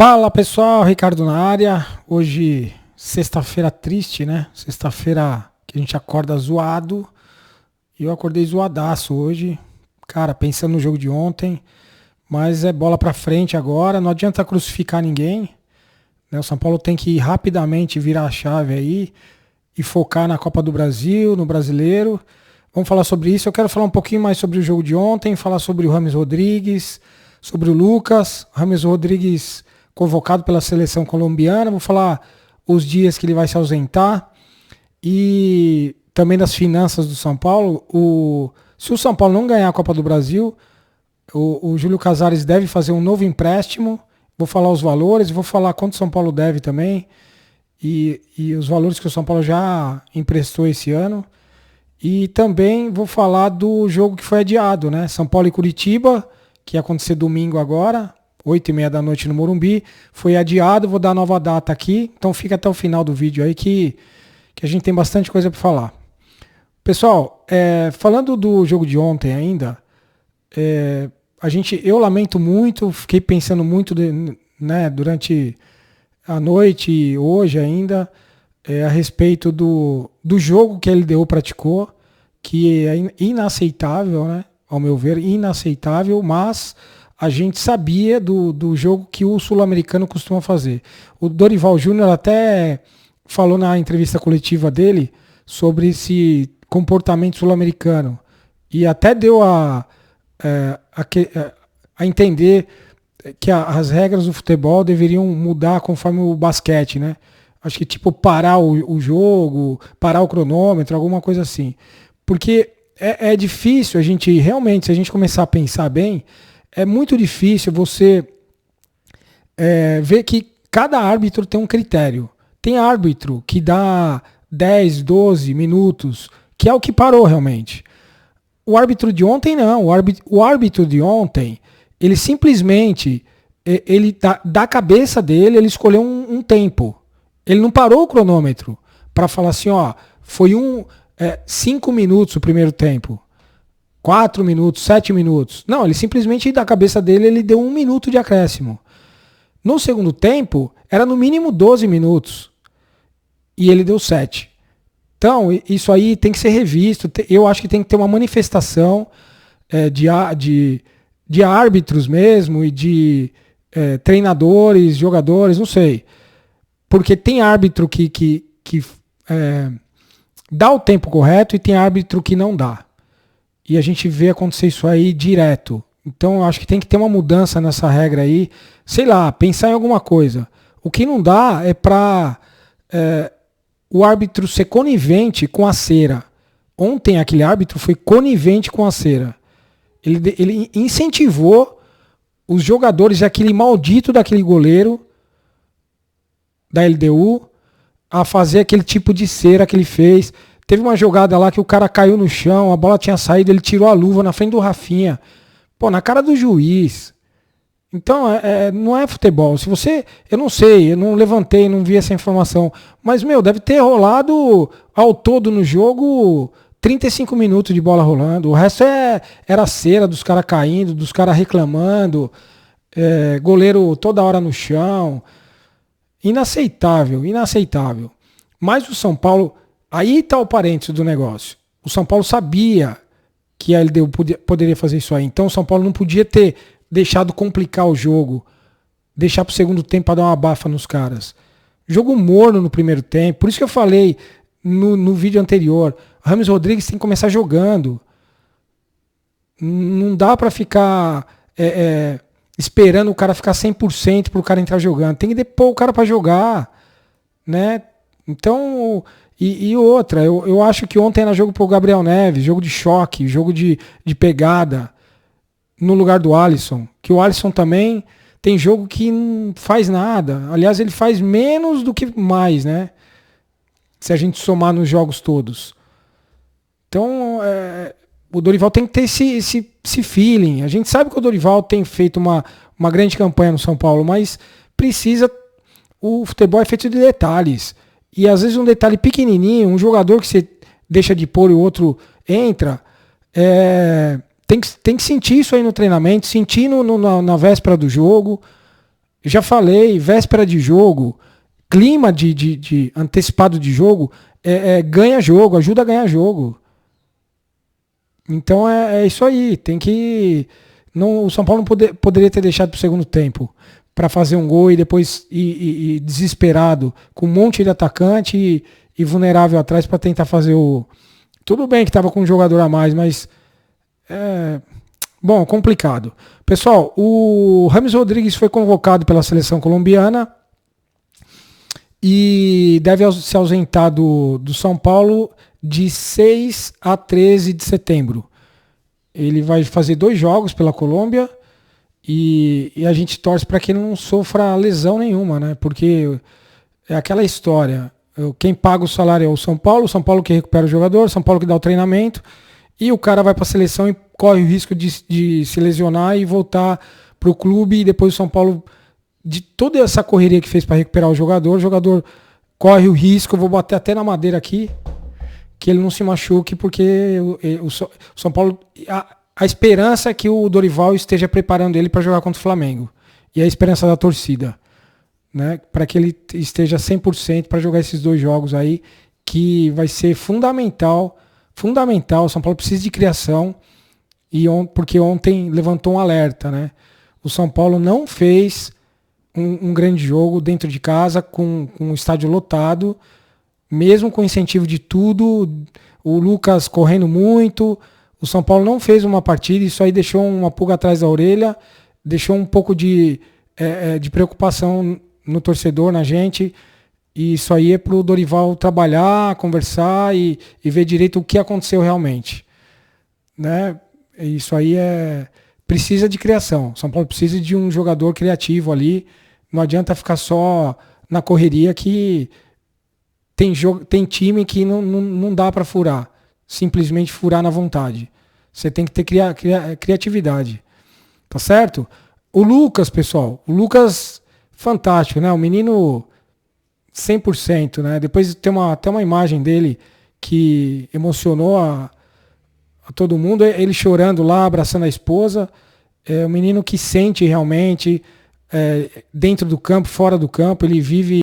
Fala pessoal, Ricardo na área. Hoje, sexta-feira triste, né? Sexta-feira que a gente acorda zoado. E eu acordei zoadaço hoje. Cara, pensando no jogo de ontem. Mas é bola pra frente agora. Não adianta crucificar ninguém, né? O São Paulo tem que rapidamente virar a chave aí e focar na Copa do Brasil, no Brasileiro. Vamos falar sobre isso. Eu quero falar um pouquinho mais sobre o jogo de ontem, falar sobre o James Rodrigues, sobre o Lucas. O James Rodrigues convocado pela seleção colombiana. Vou falar os dias que ele vai se ausentar e também das finanças do São Paulo. Se o São Paulo não ganhar a Copa do Brasil, o Júlio Casares deve fazer um novo empréstimo. Vou falar os valores, vou falar quanto o São Paulo deve também e os valores que o São Paulo já emprestou esse ano. E também vou falar do jogo que foi adiado, né? São Paulo e Curitiba, que ia acontecer domingo agora, 8h30 da noite no Morumbi. Foi adiado, vou dar nova data aqui. Então fica até o final do vídeo aí que a gente tem bastante coisa para falar. Pessoal, falando do jogo de ontem ainda, eu lamento muito, fiquei pensando muito né, durante a noite e hoje ainda, a respeito do jogo que a LDU praticou, que é inaceitável, né? Ao meu ver, inaceitável, mas a gente sabia do jogo que o sul-americano costuma fazer. O Dorival Júnior até falou na entrevista coletiva dele sobre esse comportamento sul-americano e até deu a entender que as regras do futebol deveriam mudar conforme o basquete, né? Acho que tipo parar o jogo, parar o cronômetro, alguma coisa assim. Porque é difícil a gente, realmente, se a gente começar a pensar bem, é muito difícil você ver que cada árbitro tem um critério. Tem árbitro que dá 10, 12 minutos, que é o que parou realmente. O árbitro de ontem não. O árbitro de ontem, ele simplesmente, ele da cabeça dele, ele escolheu um tempo. Ele não parou o cronômetro para falar assim, ó, foi 5 minutos o primeiro tempo, 4 minutos, 7 minutos. Não, ele simplesmente, da cabeça dele, ele deu 1 minuto de acréscimo. No segundo tempo, era no mínimo 12 minutos. E ele deu 7. Então, isso aí tem que ser revisto. Eu acho que tem que ter uma manifestação de árbitros mesmo e de treinadores, jogadores, não sei. Porque tem árbitro que dá o tempo correto e tem árbitro que não dá. E a gente vê acontecer isso aí direto. Então eu acho que tem que ter uma mudança nessa regra aí. Sei lá, pensar em alguma coisa. O que não dá é para o árbitro ser conivente com a cera. Ontem aquele árbitro foi conivente com a cera. Ele incentivou os jogadores, aquele maldito daquele goleiro da LDU, a fazer aquele tipo de cera que ele fez. Teve uma jogada lá que o cara caiu no chão, a bola tinha saído, ele tirou a luva na frente do Rafinha. Pô, na cara do juiz. Então, não é futebol. Se você, eu não sei, eu não levantei, não vi essa informação. Mas, deve ter rolado ao todo no jogo 35 minutos de bola rolando. O resto era cera dos caras caindo, dos caras reclamando, goleiro toda hora no chão. Inaceitável, inaceitável. Mas o São Paulo, aí está o parênteses do negócio. O São Paulo sabia que a LDU poderia fazer isso aí. Então o São Paulo não podia ter deixado complicar o jogo, deixar para o segundo tempo para dar uma bafa nos caras. Jogo morno no primeiro tempo. Por isso que eu falei no vídeo anterior, o James Rodrigues tem que começar jogando. Não dá para ficar esperando o cara ficar 100% para o cara entrar jogando. Tem que pôr o cara para jogar, né? Então, e outra, eu acho que ontem era jogo pro Gabriel Neves, jogo de choque, jogo de pegada, no lugar do Alisson. Que o Alisson também tem jogo que não faz nada. Aliás, ele faz menos do que mais, né? Se a gente somar nos jogos todos. Então, o Dorival tem que ter esse feeling. A gente sabe que o Dorival tem feito uma grande campanha no São Paulo, mas precisa. O futebol é feito de detalhes. E às vezes um detalhe pequenininho, um jogador que você deixa de pôr e o outro entra, tem que sentir isso aí no treinamento, sentir na véspera do jogo. Eu já falei, véspera de jogo, clima de antecipado de jogo, ganha jogo, ajuda a ganhar jogo. Então é isso aí. Tem que. Não, o São Paulo não poderia ter deixado para o segundo tempo para fazer um gol e depois ir desesperado, com um monte de atacante e vulnerável atrás para tentar fazer o. Tudo bem que estava com um jogador a mais, mas. Bom, complicado. Pessoal, o James Rodrigues foi convocado pela seleção colombiana e deve se ausentar do São Paulo de 6 a 13 de setembro. Ele vai fazer 2 jogos pela Colômbia e a gente torce para que ele não sofra lesão nenhuma, né? Porque é aquela história. Quem paga o salário é o São Paulo que recupera o jogador, São Paulo que dá o treinamento, e o cara vai para a seleção e corre o risco de se lesionar e voltar para o clube, e depois o São Paulo, de toda essa correria que fez para recuperar o jogador corre o risco, eu vou bater até na madeira aqui, que ele não se machuque, porque o São Paulo, a esperança é que o Dorival esteja preparando ele para jogar contra o Flamengo, e a esperança da torcida, né, para que ele esteja 100% para jogar esses 2 jogos aí, que vai ser fundamental. O São Paulo precisa de criação, porque ontem levantou um alerta, né? O São Paulo não fez um grande jogo dentro de casa, com o estádio lotado, mesmo com incentivo de tudo, o Lucas correndo muito. O São Paulo não fez uma partida, isso aí deixou uma pulga atrás da orelha, deixou um pouco de preocupação no torcedor, na gente. E isso aí é para o Dorival trabalhar, conversar e ver direito o que aconteceu realmente, né? Isso aí precisa de criação. São Paulo precisa de um jogador criativo ali. Não adianta ficar só na correria, que tem time que não dá para furar. Simplesmente furar na vontade. Você tem que ter criatividade. Tá certo? O Lucas, pessoal. O Lucas, fantástico, né? O menino 100%, né? Depois tem até uma imagem dele que emocionou a todo mundo. Ele chorando lá, abraçando a esposa. É um menino que sente realmente, dentro do campo, fora do campo. Ele vive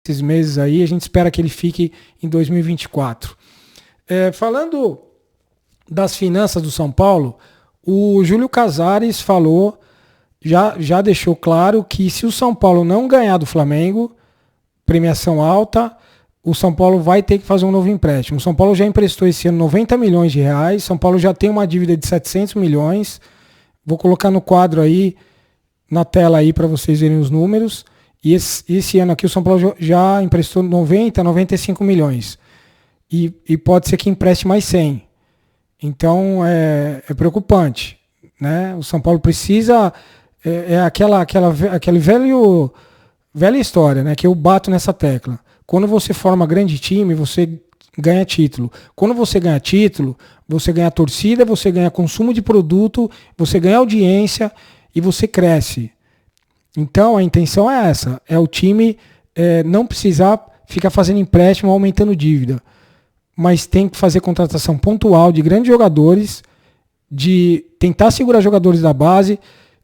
esses meses aí. A gente espera que ele fique em 2024. Falando das finanças do São Paulo, o Júlio Casares falou, já deixou claro que se o São Paulo não ganhar do Flamengo, premiação alta, o São Paulo vai ter que fazer um novo empréstimo. O São Paulo já emprestou esse ano 90 milhões de reais, São Paulo já tem uma dívida de 700 milhões. Vou colocar no quadro aí, na tela aí, para vocês verem os números. E esse ano aqui o São Paulo já emprestou 95 milhões. E pode ser que empreste mais 100. Então é preocupante, né? O São Paulo precisa... aquela velha história, né? Que eu bato nessa tecla. Quando você forma grande time, você ganha título. Quando você ganha título, você ganha torcida, você ganha consumo de produto, você ganha audiência e você cresce. Então a intenção é essa, é o time não precisar ficar fazendo empréstimo, aumentando dívida, mas tem que fazer contratação pontual de grandes jogadores, de tentar segurar jogadores da base.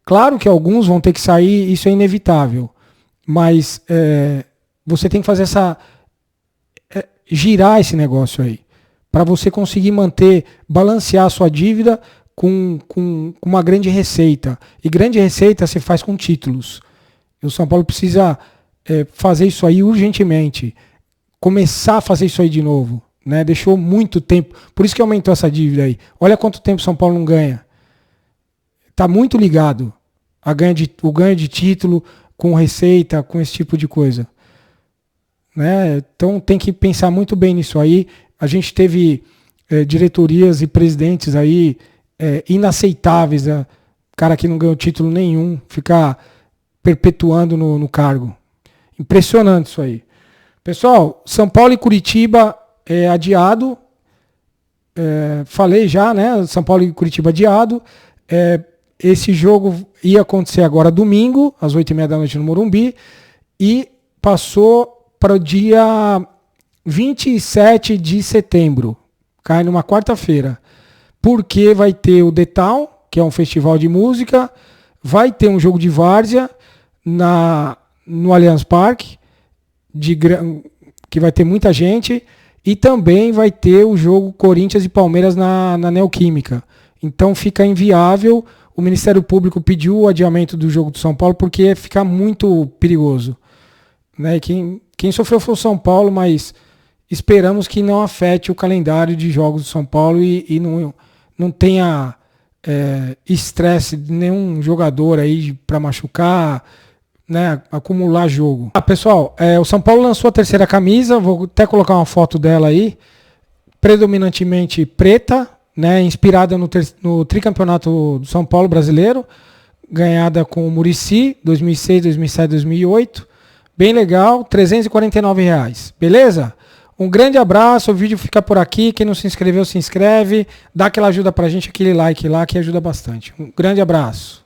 Claro que alguns vão ter que sair, isso é inevitável, mas você tem que fazer girar esse negócio aí, para você conseguir balancear a sua dívida com uma grande receita. E grande receita se faz com títulos. E o São Paulo precisa fazer isso aí urgentemente, começar a fazer isso aí de novo, né? Deixou muito tempo, por isso que aumentou essa dívida aí. Olha quanto tempo o São Paulo não ganha. Está muito ligado o ganho de título com receita, com esse tipo de coisa, né? Então tem que pensar muito bem nisso aí. A gente teve diretorias e presidentes aí inaceitáveis, né? Cara que não ganhou título nenhum, ficar perpetuando no cargo. Impressionante isso aí. Pessoal, São Paulo e Curitiba adiado. Falei já, né? São Paulo e Curitiba adiado. Esse jogo ia acontecer agora domingo, às 8h30 da noite no Morumbi, e passou para o dia 27 de setembro, cai numa quarta-feira, porque vai ter o The Town, que é um festival de música, vai ter um jogo de várzea no Allianz Parque, que vai ter muita gente, e também vai ter o jogo Corinthians e Palmeiras na Neoquímica. Então fica inviável. O Ministério Público pediu o adiamento do jogo do São Paulo porque fica muito perigoso. Né? Quem sofreu foi o São Paulo, mas esperamos que não afete o calendário de jogos do São Paulo e não tenha estresse de nenhum jogador aí para machucar, né, acumular jogo. Pessoal, o São Paulo lançou a terceira camisa, vou até colocar uma foto dela aí, predominantemente preta, né, inspirada no tricampeonato do São Paulo brasileiro, ganhada com o Muricy, 2006, 2007, 2008. Bem legal, R$349. Beleza? Um grande abraço, o vídeo fica por aqui. Quem não se inscreveu, se inscreve. Dá aquela ajuda pra gente, aquele like lá que ajuda bastante. Um grande abraço.